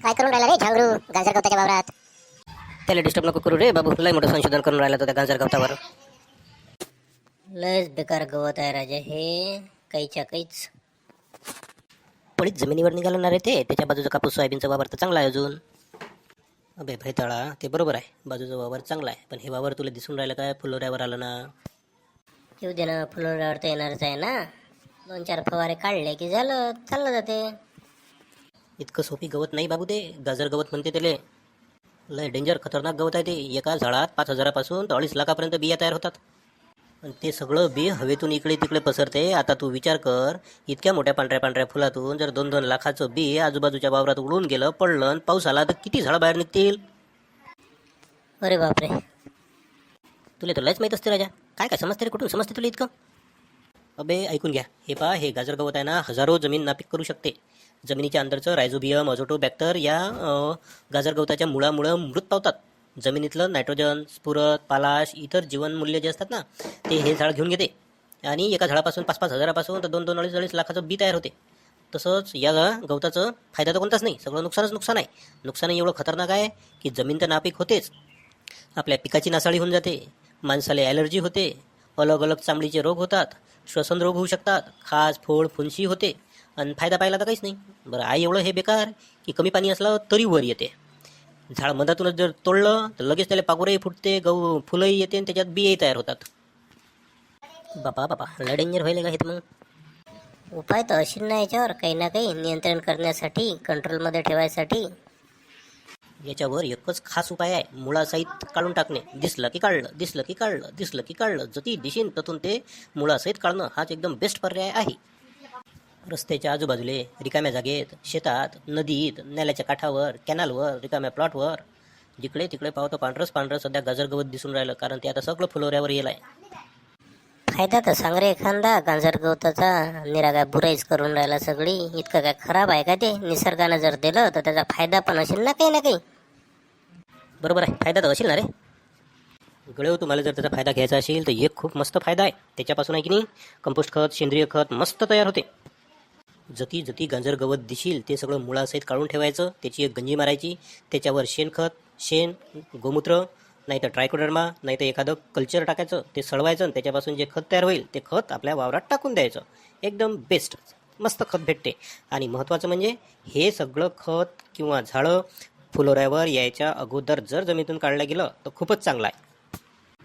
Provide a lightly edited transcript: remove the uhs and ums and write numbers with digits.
काय करून राहिला रे झांगरू गाजर गवताच्या वावरात? त्याला डिस्टर्ब नको करू रे बाबू, लय मोठं संशोधन करून राहिला तो त्या गाजर गवतावर. लयच बेकार गवत आहे राजा हे, काहीच्या काहीच. पडीत जमिनीवर निघालं ना रे ते, त्याच्या बाजूचा कापूस सोयाबीनचा वावर तर चांगला आहे अजून. अबे भैताळा, ते बरोबर आहे, बाजूचा वावर चांगला आहे, पण हे वावर तुला दिसून राहिलं काय फुलोऱ्यावर आलं ना. येऊ दे ना, फुलवल्यावर तर येणारच आहे ना. 2-4 फवारे काढले की झालं, चाललं जाते. इतकं सोपी गवत नाही बाबू ते, गाजर गवत म्हणते त्याले. लय डेंजर खतरनाक गवत आहे ते. एका झाडात 5,000 पासून 2.5 लाखापर्यंत बिया तयार होतात. आणि ते सगळं बी हवेतून इकडे तिकडे पसरते. आता तू विचार कर, इतक्या मोठ्या पांढऱ्या पांढऱ्या फुलातून जर 2-2 लाखाचं बी आजूबाजूच्या वावरात उडून गेलं, पडलं आणि पाऊस आला तर किती झाडं बाहेर निघतील. अरे बापरे, तुला तर लयच माहीत असते राजा. काय काय समजते रे, कुठून समजते तुला इतकं? अबे ऐकून घ्या, हे पहा, हे गाजर गवत आहे ना, हजारो जमीन नापीक करू शकते. जमिनीच्या अंदरचं रायझोबियम, अझोटोबॅक्टर या गाजर गवताच्या मुळामुळं मृत पावतात. जमिनीतलं नायट्रोजन, स्फुरत, पालाश, इतर जीवनमूल्य जे असतात ना, ते हे झाड घेऊन घेते. आणि एका झाडापासून 5-5 हजारापासून तर 2-2 अडीच लाखाचं बी तयार होते. तसंच या गवताचं फायदा तर कोणताच नाही, सगळं नुकसानच नुकसान आहे. नुकसान एवढं खतरनाक आहे की जमीन तर नापीक होतेच, आपल्या पिकाची नासाडी होऊन जाते, माणसाला ॲलर्जी होते, अलग अलग चामडीचे रोग होतात, श्वसन रोग होऊ शकतात, खाज, फोड, फुंशी होते. आणि फायदा पाहिला तर काहीच नाही. बरं आहे एवढं हे बेकार की कमी पाणी असलं तरी वर येते. झाड मधातूनच जर तोडलं तर लगेच त्याला पागोरही फुटते, फुलंही येते आणि त्याच्यात बियही तयार होतात. बापा बापा, लय डेंजर व्हायला का हे तर मग. उपाय तर असेल ना याच्यावर, काही ना काही नियंत्रण करण्यासाठी, कंट्रोलमध्ये ठेवायसाठी. याच्यावर एकच खास उपाय आहे, मुळासहित काढून टाकणे. दिसलं की काढलं, दिसलं की काढलं, दिसलं की काढलं, जती दिशीन ततून ते मुळासहित काढणं हाच एकदम बेस्ट पर्याय आहे. रस्त्याच्या आजूबाजूले, रिकाम्या जागेत, शेतात, नदीत, नाल्याच्या काठावर, कॅनलवर, रिकाम्या प्लॉटवर, जिकडे तिकडे पाहतो पांढरंच पांढरं सध्या गाजर गवत दिसून राहिलं, कारण ते आता सगळं फुलोऱ्यावर येईल आहे. फायदा तर सांग रे एखादा गाजर गवताचा. निरागा बुराईच करून राहिला सगळी. इतकं काय खराब आहे का ते? निसर्गानं जर दिलं तर त्याचा फायदा पण असेल ना काही ना काही. बरोबर आहे, फायदा तर असेल ना रे. गळेव, तुम्हाला जर त्याचा फायदा घ्यायचा असेल तर एक खूप मस्त फायदा आहे. त्याच्यापासून आहे की नाही, कंपोस्ट खत, सेंद्रिय खत मस्त तयार होते. जती जती गाजर गवत दिशील ते सगळं मुळासहित काढून ठेवायचं, त्याची एक गंजी मारायची, त्याच्यावर शेणखत, शेण, गोमूत्र, नाही तर ट्रायकोडर्मा, नाही तर एखादं कल्चर टाकायचं, ते सळवायचं आणि त्याच्यापासून जे खत तयार होईल ते खत आपल्या वावरात टाकून द्यायचं. एकदम बेस्ट, मस्त खत भेटते. आणि महत्त्वाचं म्हणजे हे सगळं खत किंवा झाडं फुलोऱ्यावर यायच्या अगोदर जर जमिनीतून काढलं गेलं तर खूपच चांगलं आहे.